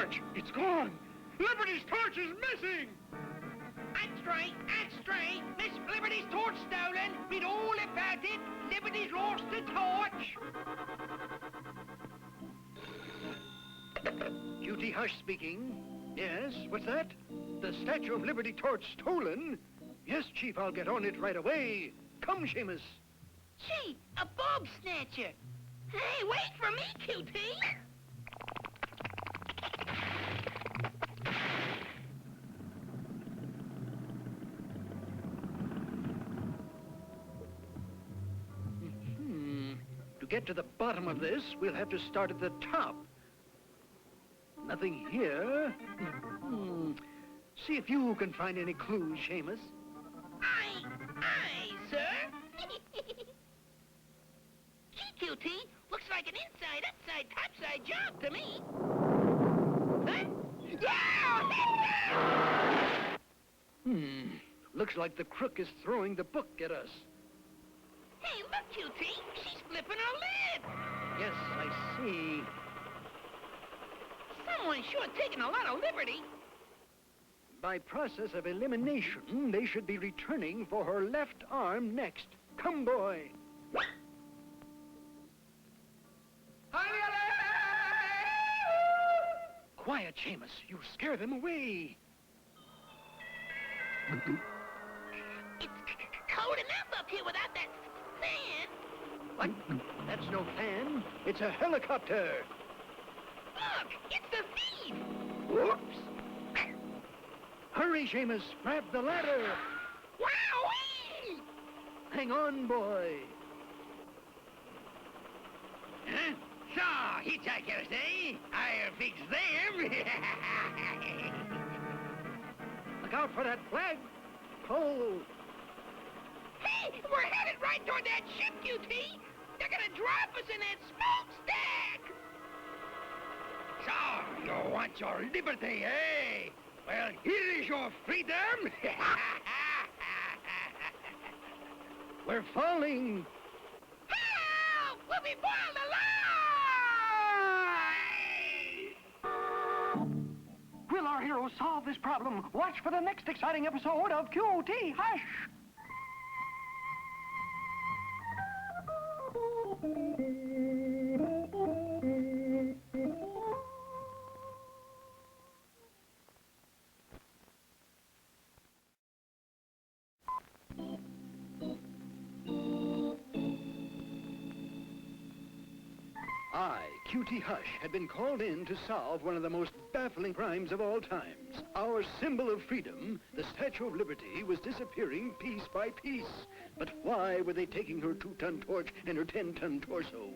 torch! It's gone! Liberty's torch is missing! That's right, that's right. Miss Liberty's torch stolen. Read all about it. Liberty's lost the torch. Cutie Hush speaking. Yes, what's that? The Statue of Liberty torch stolen? Yes, Chief, I'll get on it right away. Come, Shamus. Gee, a bulb snatcher. Hey, wait for me, Cutie. To get to the bottom of this, we'll have to start at the top. Nothing here. See if you can find any clues, Shamus. Aye, sir. Gee, Cutie, looks like an inside, upside, topside job to me. Huh? Yeah! Looks like the crook is throwing the book at us. Hey, look, Cutie, she's flipping her lid. Yes, I see. Someone's sure taking a lot of liberty. By process of elimination, they should be returning for her left arm next. Come, boy. Quiet, Shamus. You scare them away. It's cold enough up here without that fan. What? That's no fan. It's a helicopter. Look, it's the feed. Whoops. Hurry, Shamus. Grab the ladder. Wowee! Hang on, boy. Huh? So, hitchhikers, eh? I'll fix them. Look out for that flag. Pole. Hey, we're headed right toward that ship, Cutie. They're gonna drop us in that smokestack. So, you want your liberty, eh? Well, here is your freedom. We're falling. Help! We'll be boiled alive! Will our heroes solve this problem? Watch for the next exciting episode of QT Hush. I, QT Hush, had been called in to solve one of the most baffling crimes of all times. Our symbol of freedom, the Statue of Liberty, was disappearing piece by piece. But why were they taking her 2-ton torch and her 10-ton torso?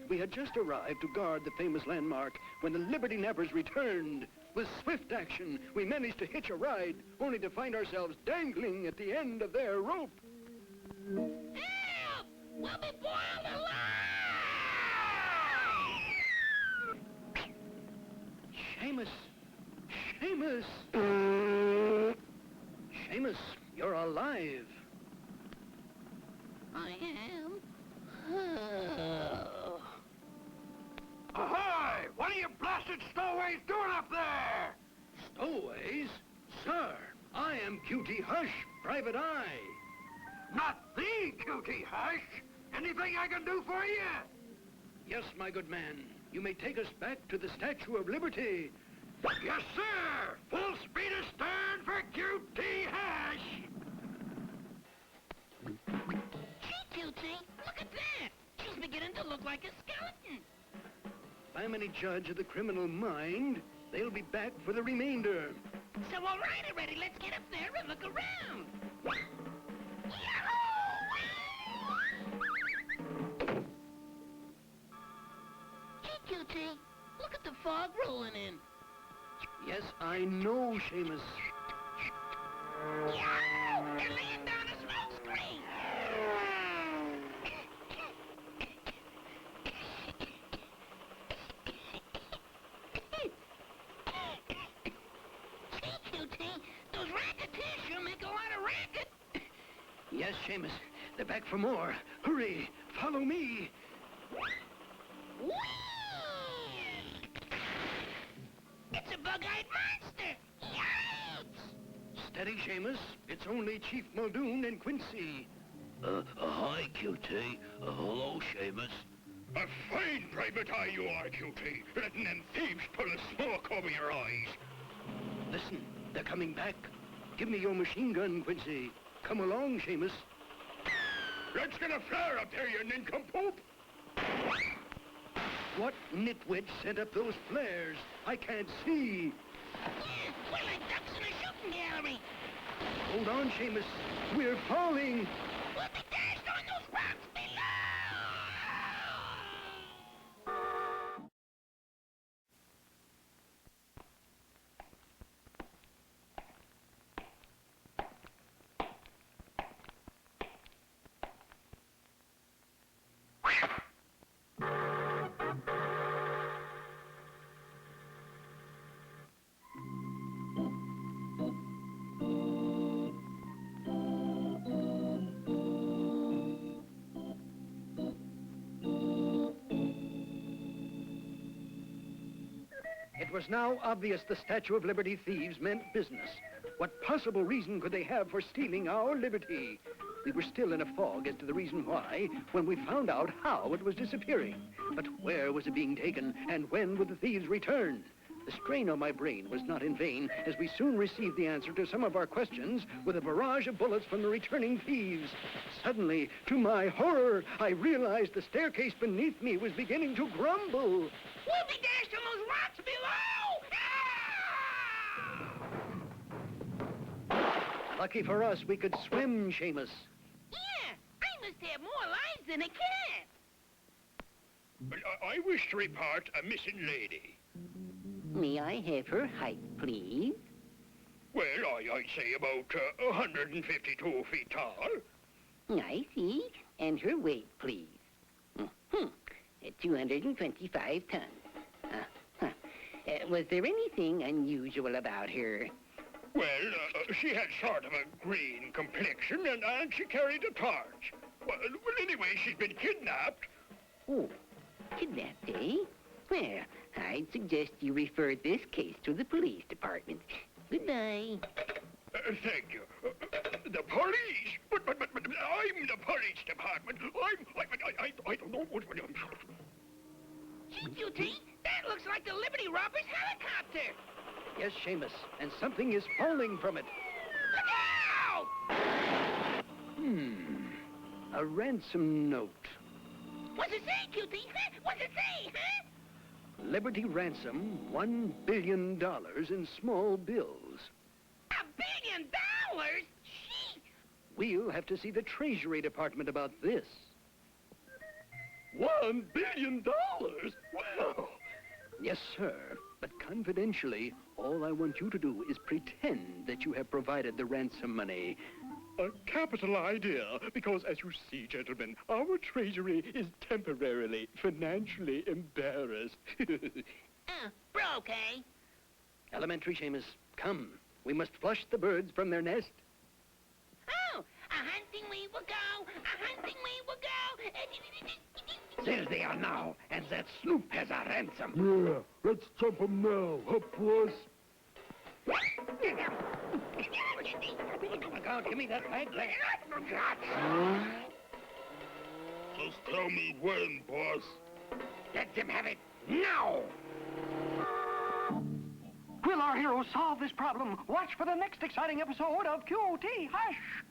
We had just arrived to guard the famous landmark when the Liberty Nappers returned. With swift action, we managed to hitch a ride, only to find ourselves dangling at the end of their rope. Help! We'll be boiled alive! Shamus! Shamus! Shamus, you're alive. I am. Ahoy! What are you blasted stowaways doing up there? Stowaways? Sir, I am QT Hush, Private Eye. Not the Cutie Hush. Anything I can do for you? Yes, my good man. You may take us back to the Statue of Liberty. Yes, sir. Full speed astern for QT Hush. Gee, Cutie, look at that. She's beginning to look like a skeleton. If I'm any judge of the criminal mind, they'll be back for the remainder. So, all right, already, let's get up there and look around. Yahoo! Gee, Cutie, look at the fog rolling in. Yes, I know, Shamus. Yahoo! They're laying down a smoke screen. Gee, Cutie, those racketeers sure make a lot of racket. Yes, Shamus. They're back for more. Hurry, follow me. Whee! It's a bug-eyed monster. Yikes! Steady, Shamus. It's only Chief Muldoon and Quincy. Hi, QT. Hello, Shamus. A fine private eye you are, Cutie. Letting them thieves pull the smoke over your eyes. Listen, they're coming back. Give me your machine gun, Quincy. Come along, Shamus. Let's get a flare up there, you nincompoop. What nitwit sent up those flares? I can't see. Yeah, we're like ducks in a shooting gallery. Hold on, Shamus. We're falling. We'll be dashed on those rocks below. It was now obvious the Statue of Liberty thieves meant business. What possible reason could they have for stealing our liberty? We were still in a fog as to the reason why when we found out how it was disappearing. But where was it being taken, and when would the thieves return? The strain on my brain was not in vain, as we soon received the answer to some of our questions with a barrage of bullets from the returning thieves. Suddenly, to my horror, I realized the staircase beneath me was beginning to grumble. We'll be dashed on those rocks below. Ah! Lucky for us, we could swim, Shamus. Yeah, I must have more lives than a cat. Well, I wish to report a missing lady. May I have her height, please? Well, I'd say about 152 feet tall. I see. And her weight, please. 225 tons. Was there anything unusual about her? Well, she had sort of a green complexion, and she carried a torch. Well, anyway, she's been kidnapped. Oh, kidnapped, eh? Well, I'd suggest you refer this case to the police department. Goodbye. Thank you. The police? But I'm the police department. I don't know what I'm... CQT, that looks like the Liberty Robbers helicopter. Yes, Shamus, and something is falling from it. Look out! A ransom note. What's it say, QT? Huh? What's it say, huh? Liberty ransom, $1 billion in small bills. $1 billion? Gee! We'll have to see the Treasury Department about this. $1 billion? Well... Yes, sir. But confidentially, all I want you to do is pretend that you have provided the ransom money. A capital idea, because as you see, gentlemen, our treasury is temporarily financially embarrassed. Broke, eh? Elementary, Shamus. Come. We must flush the birds from their nest. Oh, a hunting we will go, a hunting we will go. There they are now, and that Snoop has a ransom. Yeah, let's jump him now, huh, boss? Look out, give me that bag back. Just tell me when, boss. Let them have it now! Will our heroes solve this problem? Watch for the next exciting episode of QT Hush!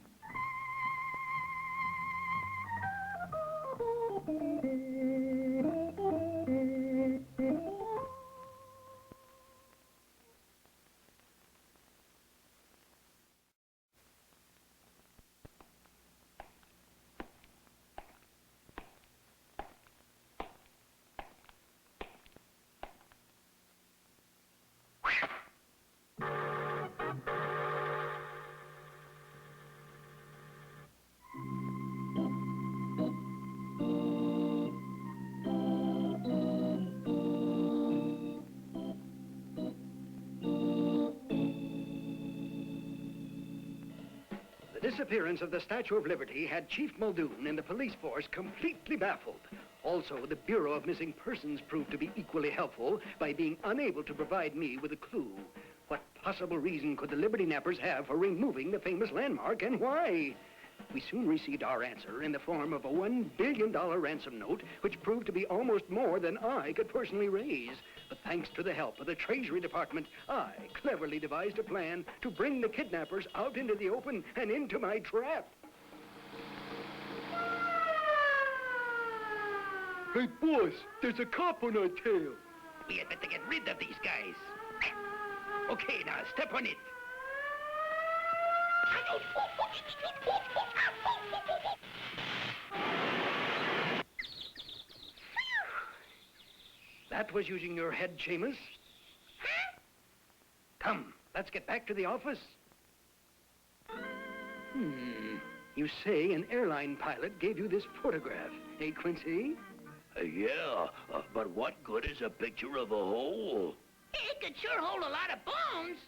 The disappearance of the Statue of Liberty had Chief Muldoon and the police force completely baffled. Also, the Bureau of Missing Persons proved to be equally helpful by being unable to provide me with a clue. What possible reason could the Liberty Nappers have for removing the famous landmark, and why? We soon received our answer in the form of a $1 billion ransom note, which proved to be almost more than I could personally raise. But thanks to the help of the Treasury Department, I cleverly devised a plan to bring the kidnappers out into the open and into my trap. Hey, boss, there's a cop on our tail. We had better get rid of these guys. Okay, now step on it. That was using your head, Shamus. Huh? Come, let's get back to the office. You say an airline pilot gave you this photograph, eh, Quincy? Yeah, but what good is a picture of a hole? It could sure hold a lot of bones.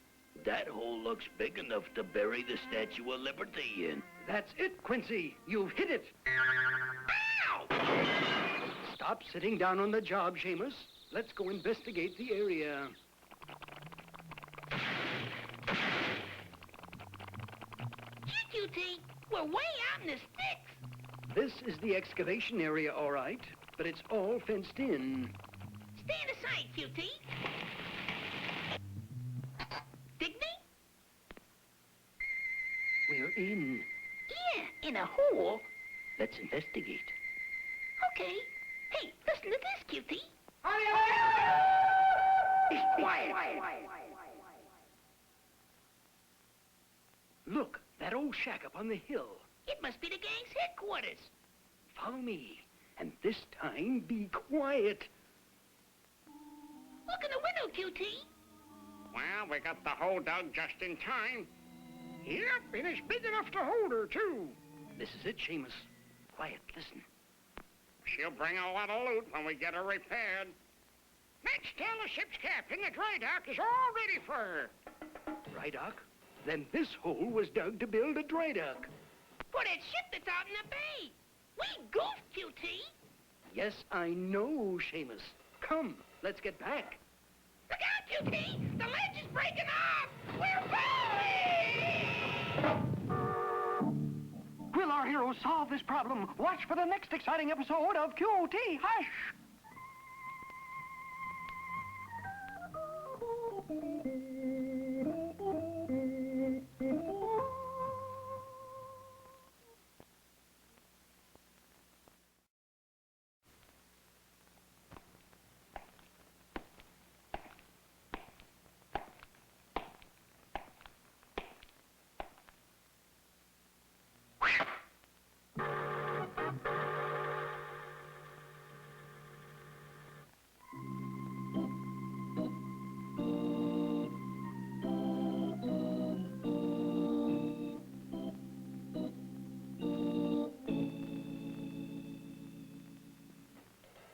That hole looks big enough to bury the Statue of Liberty in. That's it, Quincy. You've hit it. Ow! Stop sitting down on the job, Shamus. Let's go investigate the area. QT, we're way out in the sticks. This is the excavation area, all right, but it's all fenced in. Stand aside, QT. Dig me? We're in. Yeah, in a hole. Let's investigate. Okay. Hey, listen to this, QT. Be quiet. Look, that old shack up on the hill. It must be the gang's headquarters. Follow me, and this time be quiet. Look in the window, QT. Well, we got the hole dug just in time. Yep, and it's big enough to hold her, too. This is it, Shamus. Quiet, listen. She'll bring a lot of loot when we get her repaired. Let's tell the ship's captain the dry dock is all ready for her. Dry dock? Then this hole was dug to build a dry dock. For that ship that's out in the bay. We goofed, QT. Yes, I know, Shamus. Come, let's get back. Look out, QT! The ledge is breaking off! We're falling! Will our heroes solve this problem? Watch for the next exciting episode of QT Hush!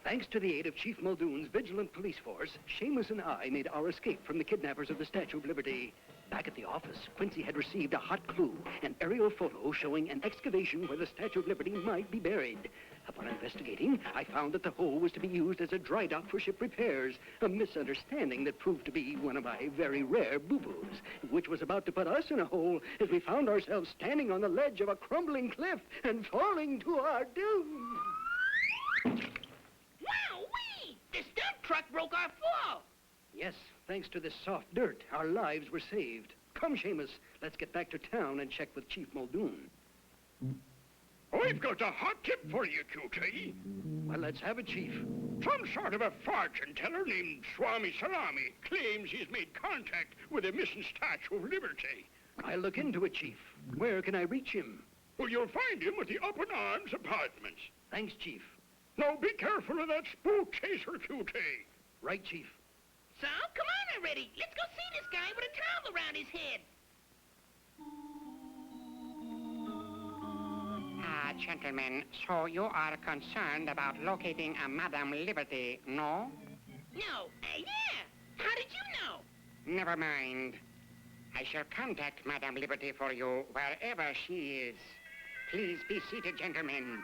Thanks to the aid of Chief Muldoon's vigilant police force, Shamus and I made our escape from the kidnappers of the Statue of Liberty. Back at the office, Quincy had received a hot clue, an aerial photo showing an excavation where the Statue of Liberty might be buried. Upon investigating, I found that the hole was to be used as a dry dock for ship repairs, a misunderstanding that proved to be one of my very rare boo-boos, which was about to put us in a hole as we found ourselves standing on the ledge of a crumbling cliff and falling to our doom. Wowee! The stunt truck broke our fall. Yes, thanks to this soft dirt, our lives were saved. Come, Shamus, let's get back to town and check with Chief Muldoon. We've got a hot tip for you, QT. Well, let's have it, Chief. Some sort of a fortune teller named Swami Salami claims he's made contact with a missing Statue of Liberty. I'll look into it, Chief. Where can I reach him? Well, you'll find him at the Up and Arms Apartments. Thanks, Chief. Now, be careful of that spook chaser, QT. Right, Chief. So, come on already. Let's go see this guy with a towel around his head. Gentlemen, so you are concerned about locating a Madame Liberty, no? No, yeah. How did you know? Never mind. I shall contact Madame Liberty for you wherever she is. Please be seated, gentlemen.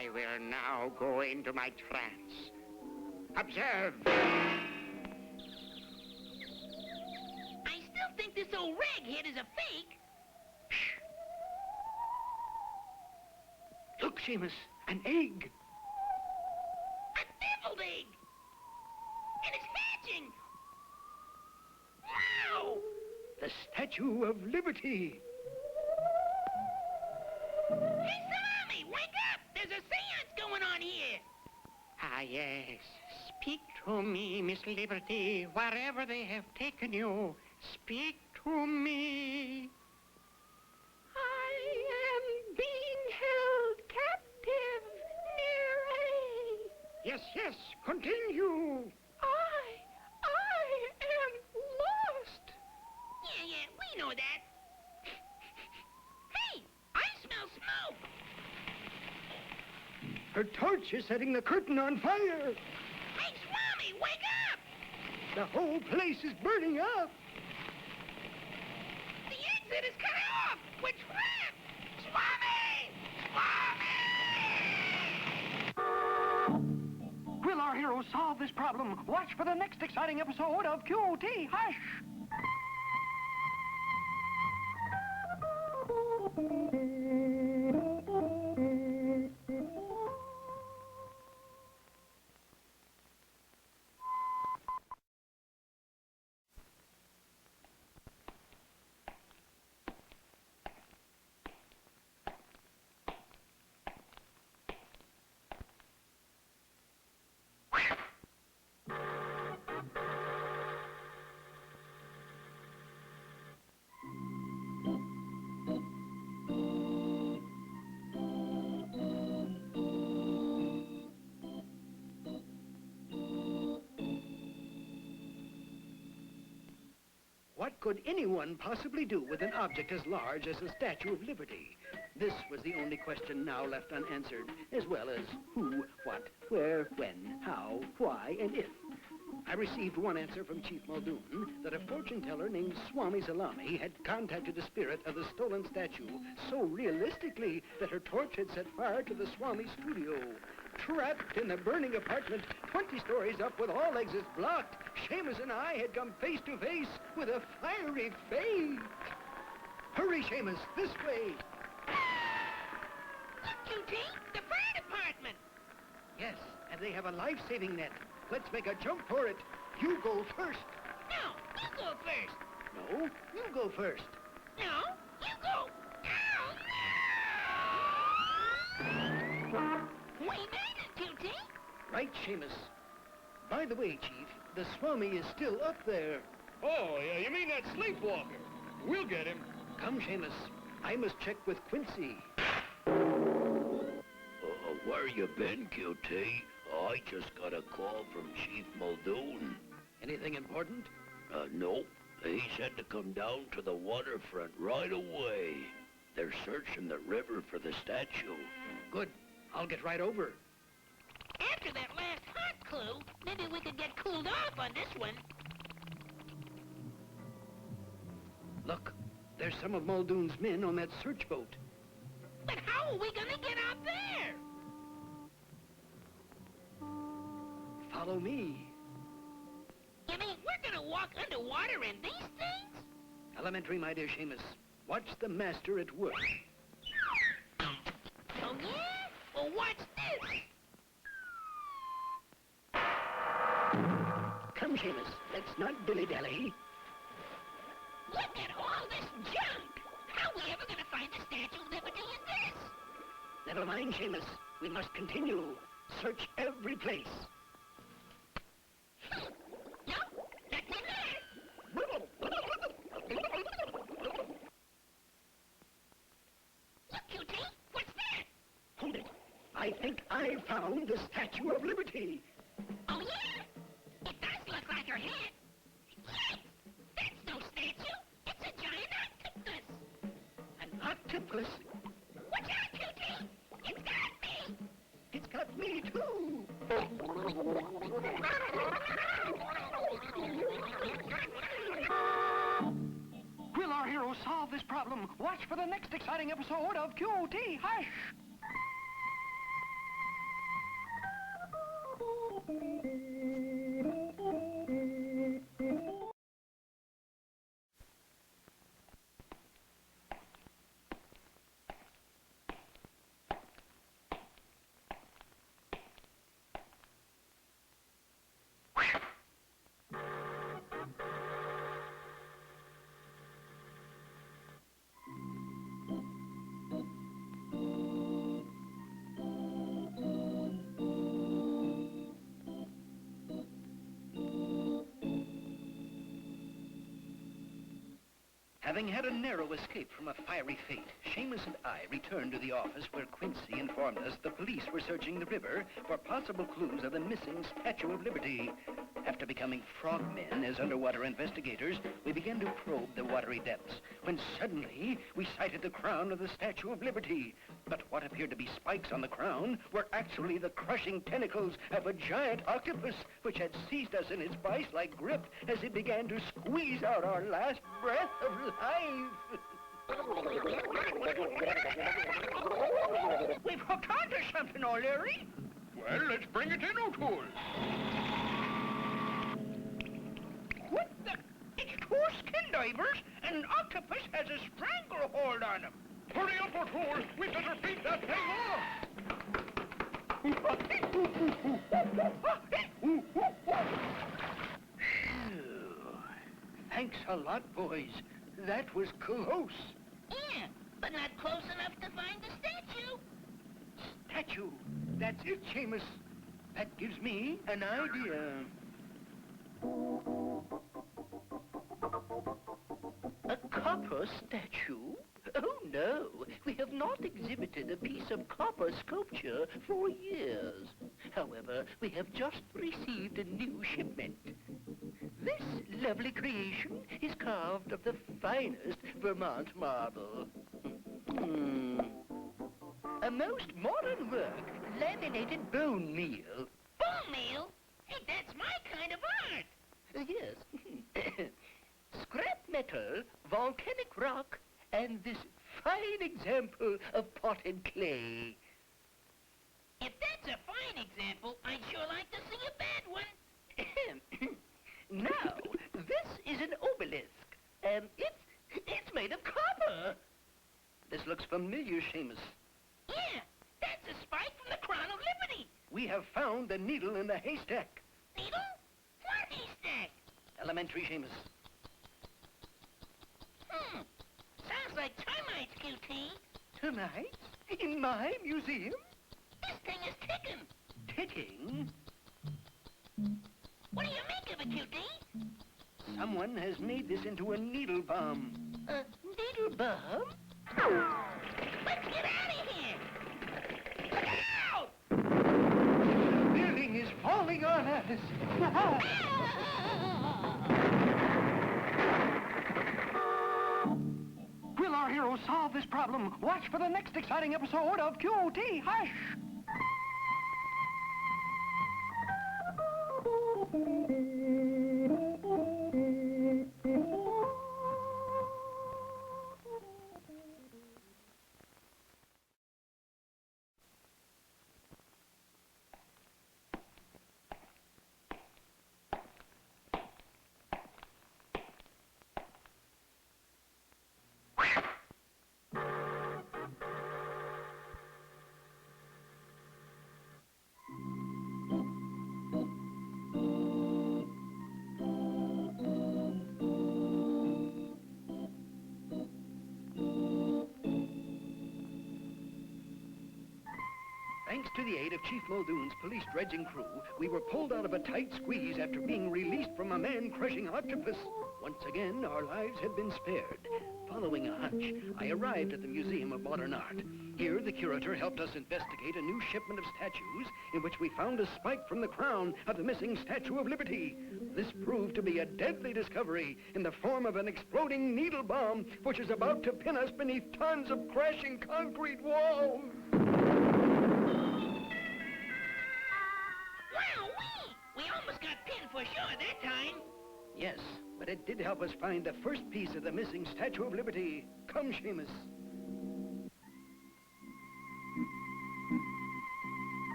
I will now go into my trance. Observe. I still think this old raghead is a fake. Look, Shamus, an egg. A deviled egg. And it's hatching. Wow! The Statue of Liberty. Hey, Salami, wake up! There's a seance going on here. Ah, yes. Speak to me, Miss Liberty, wherever they have taken you. Speak to me. I am being held captive near a... Yes, continue. I am lost. Yeah, we know that. Hey, I smell smoke. Her torch is setting the curtain on fire. Hey, Swami, wake up! The whole place is burning up. The exit is cut off! We're trapped! Swami! Will our heroes solve this problem? Watch for the next exciting episode of QT Hush! What could anyone possibly do with an object as large as the Statue of Liberty? This was the only question now left unanswered, as well as who, what, where, when, how, why, and if. I received one answer from Chief Muldoon, that a fortune teller named Swami Salami had contacted the spirit of the stolen statue so realistically that her torch had set fire to the Swami studio. Trapped in the burning apartment, 20 stories up with all exits blocked, Shamus and I had come face to face with a fiery fate. Hurry, Shamus, this way. Look, QT, the fire department. Yes, and they have a life-saving net. Let's make a jump for it. You go first. No, you go first. No, you go first. No, you go. Ow, no! We made it, QT. Right, Shamus. By the way, Chief, the Swami is still up there. Oh, yeah, you mean that sleepwalker? We'll get him. Come, Shamus. I must check with Quincy. Where you been, QT? I just got a call from Chief Muldoon. Anything important? Nope. He said to come down to the waterfront right away. They're searching the river for the statue. Good. I'll get right over. After that last hot clue, maybe we could get cooled off on this one. Look, there's some of Muldoon's men on that search boat. But how are we gonna get out there? Follow me. You mean we're gonna walk underwater in these things? Elementary, my dear Shamus. Watch the master at work. Oh, yeah? Well, watch this. Come, Shamus. Let's not dilly-dally. Look at all this junk. How are we ever gonna find the Statue of Liberty in this? Never mind, Shamus. We must continue. Search every place. No, nothing there. Look, QT, what's that? Hold it. I think I found the Statue of Liberty. Oh, yeah? It does look like her head. Yes! That's no statue. It's a giant octopus. An octopus? Watch out, QT. It's got me. It's got me, too. Will our heroes solve this problem? Watch for the next exciting episode of QT Hush! Having had a narrow escape from a fiery fate, Shamus and I returned to the office where Quincy informed us the police were searching the river for possible clues of the missing Statue of Liberty. After becoming frogmen as underwater investigators, we began to probe the watery depths, when suddenly we sighted the crown of the Statue of Liberty. But what appeared to be spikes on the crown were actually the crushing tentacles of a giant octopus, which had seized us in its vice-like grip as it began to squeeze out our last breath of life. We've hooked onto something, O'Leary. Well, let's bring it in, O'Toole. What the? It's two skin divers, and an octopus has a stranglehold on them. Hurry up, O'Toole. We'd better beat that thing off. Thanks a lot, boys. That was close. Yeah, but not close enough to find the statue. Statue. That's it, Shamus. That gives me an idea. A copper statue? Oh, no. We have not exhibited a piece of copper sculpture for years. However, we have just received a new shipment. This lovely creation is carved of the finest Vermont marble. A most modern work, laminated bone meal. Bone meal? Hey, that's my kind of art. Yes. Scrap metal, volcanic rock, and this fine example of potted clay. If that's a fine example, I'd sure like to see a bad one. Now, this is an obelisk, and it's made of copper. This looks familiar, Shamus. Yeah, that's a spike from the Crown of Liberty. We have found the needle in the haystack. Needle? What haystack? Elementary, Shamus. Sounds like termites, QT. Termites? In my museum? This thing is ticking. Ticking? What do you make of it, QT? Someone has made this into a needle bomb. A needle bomb? Let's get out of here. Look out! The building is falling on us. Will our heroes solve this problem? Watch for the next exciting episode of QT Hush! Thanks to the aid of Chief Muldoon's police dredging crew, we were pulled out of a tight squeeze after being released from a man-crushing octopus. Once again, our lives had been spared. Following a hunch, I arrived at the Museum of Modern Art. Here, the curator helped us investigate a new shipment of statues in which we found a spike from the crown of the missing Statue of Liberty. This proved to be a deadly discovery in the form of an exploding needle bomb, which is about to pin us beneath tons of crashing concrete walls. Wowee! We almost got pinned for sure that time. Yes, but it did help us find the first piece of the missing Statue of Liberty. Come, Shamus.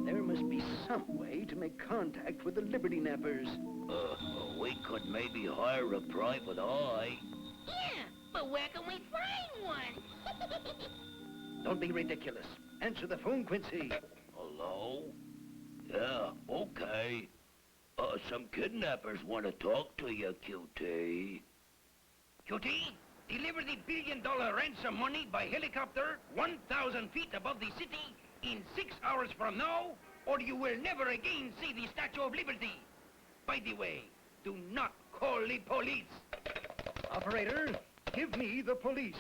There must be some make contact with the Liberty Nappers. We could maybe hire a private eye. Yeah, but where can we find one? Don't be ridiculous. Answer the phone, Quincy. Hello? Yeah, okay. Some kidnappers want to talk to you, QT. QT, deliver the billion-dollar ransom money by helicopter 1,000 feet above the city in 6 hours from now, or you will never again see the Statue of Liberty. By the way, do not call the police. Operator, give me the police.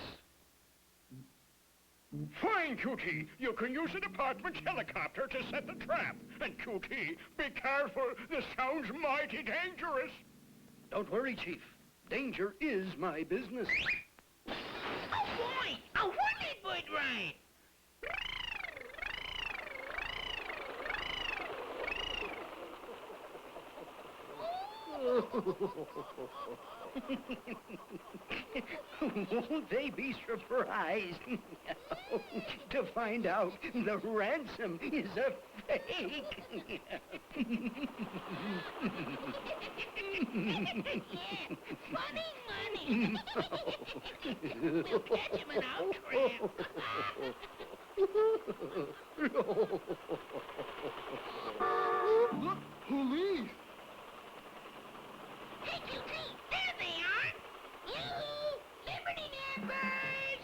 Fine, QT. You can use the department's helicopter to set the trap. And QT, be careful. This sounds mighty dangerous. Don't worry, Chief. Danger is my business. Oh, boy! A whirly-bird ride! Won't they be surprised to find out the ransom is a fake? Funny money! We'll catch him in our trap. Look, police! Hey, QT, there they are! Yoo-hoo! Liberty Nappers!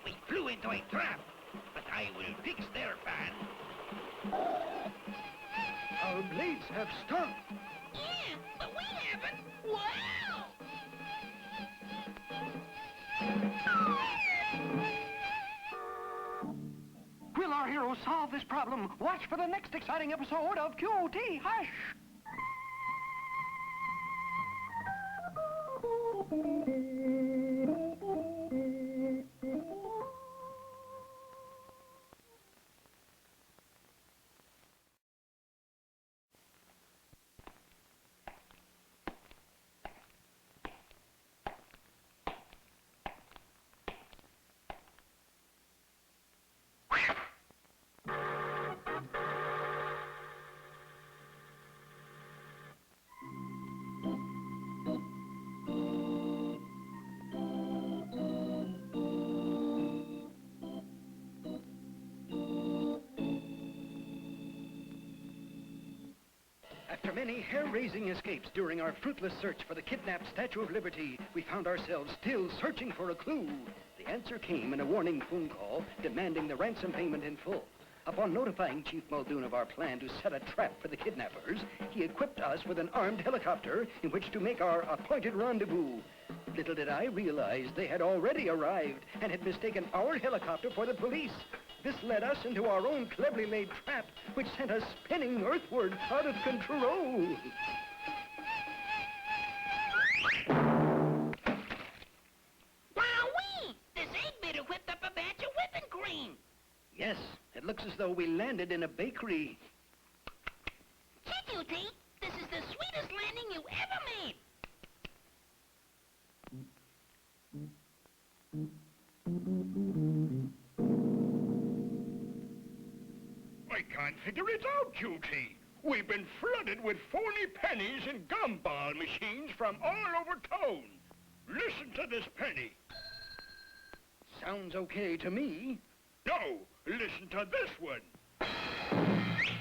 We flew into a trap, but I will fix their fan. Our blades have stopped. Yeah, but we haven't. Wow! Will our heroes solve this problem? Watch for the next exciting episode of QT Hush! After many hair-raising escapes during our fruitless search for the kidnapped Statue of Liberty, we found ourselves still searching for a clue. The answer came in a warning phone call demanding the ransom payment in full. Upon notifying Chief Muldoon of our plan to set a trap for the kidnappers, he equipped us with an armed helicopter in which to make our appointed rendezvous. Little did I realize they had already arrived and had mistaken our helicopter for the police. This led us into our own cleverly laid trap, which sent us spinning earthward out of control. Wowee! This egg-beater whipped up a batch of whipping cream. Yes, it looks as though we landed in a bakery. QT, this is the sweetest landing you ever made. I can't figure it out, QT. We've been flooded with phony pennies and gumball machines from all over town. Listen to this penny. Sounds okay to me. No, listen to this one.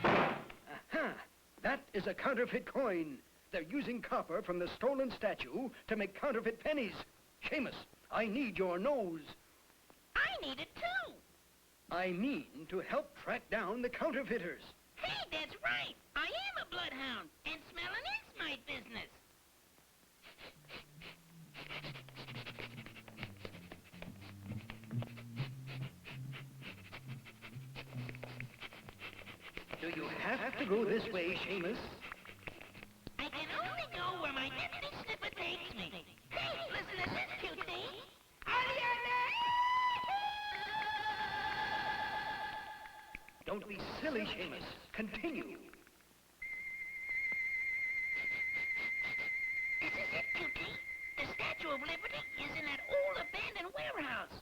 Aha! That is a counterfeit coin. They're using copper from the stolen statue to make counterfeit pennies. Shamus, I need your nose. I need it too. I mean to help track down the counterfeiters. Hey, that's right. I am a bloodhound, and smelling is my business. Do you have to go this way, Shamus? I can only go where my nifty sniffer takes me. Hey, listen to this, QT. Don't be silly, Shamus. Continue. This is it, QT. The Statue of Liberty is in that old abandoned warehouse.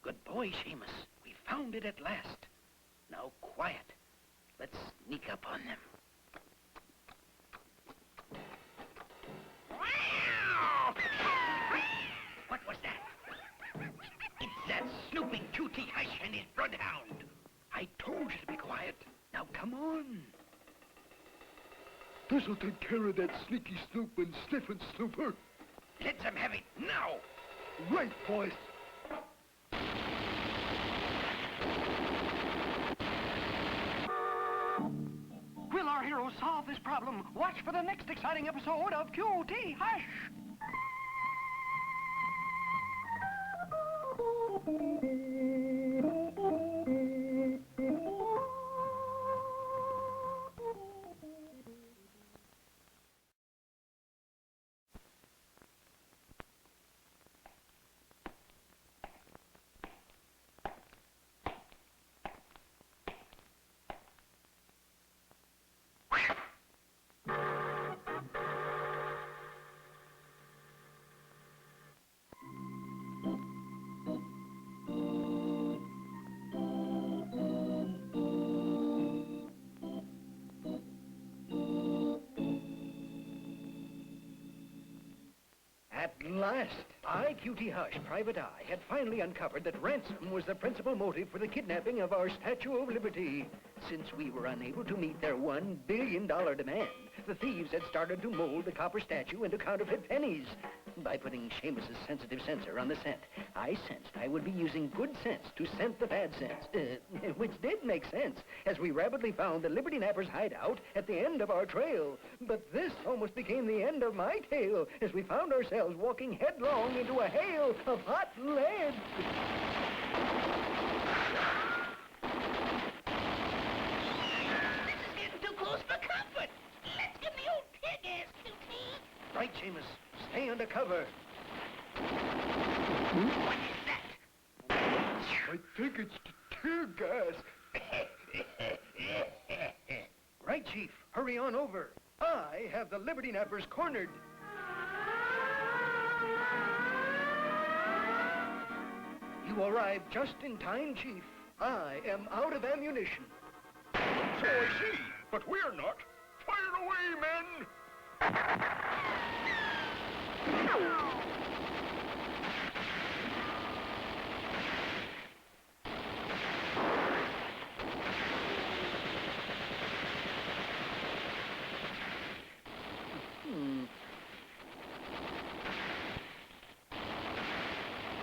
Good boy, Shamus. We found it at last. Now quiet. Let's sneak up on them. What was that? It's that snooping Cutie Hush and his bloodhound. I told you to be quiet. Now come on. This'll take care of that sneaky snoop and sniffing snooper. Let them have it now. Right, boys. Will our heroes solve this problem? Watch for the next exciting episode of Cutie Hush. At last, I, Cutie Hush, Private Eye, had finally uncovered that ransom was the principal motive for the kidnapping of our Statue of Liberty. Since we were unable to meet their $1 billion demand, the thieves had started to mold the copper statue into counterfeit pennies. By putting Shamus's sensitive sensor on the scent, I sensed I would be using good sense to scent the bad sense, which did make sense, as we rapidly found the Liberty Nappers' hideout at the end of our trail. But this almost became the end of my tale, as we found ourselves walking headlong into a hail of hot lead. This is getting too close for comfort. Let's give the old tear gas, Cutie. Right, Shamus. Stay under cover. What is that? I think it's tear gas. Right, Chief. Hurry on over. I have the Liberty Nappers cornered. You arrived just in time, Chief. I am out of ammunition. So I see, but we're not. Fire away, men!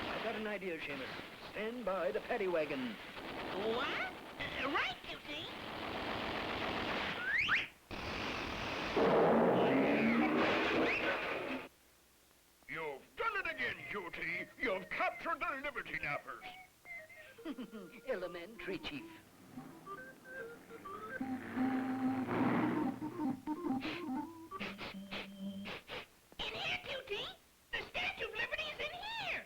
I've got an idea, Shamus. Stand by the paddy wagon. What? Right, Cutie. You've done it again, Cutie. You've captured the Liberty Nappers. Elementary, Chief. In here, Cutie. The Statue of Liberty is in here.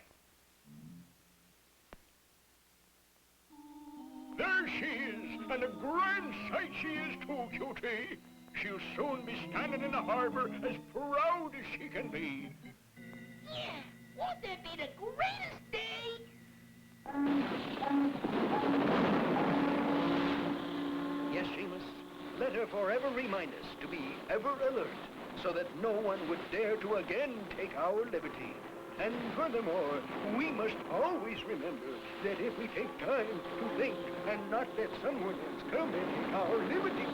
There she is, and a grand sight she is too, Cutie. She'll soon be standing in the harbor as proud as she can be. Yeah, won't that be the greatest day? Yes, Shamus. Let her forever remind us to be ever alert, so that no one would dare to again take our liberty. And furthermore, we must always remember that if we take time to think and not let someone else come and take our liberty,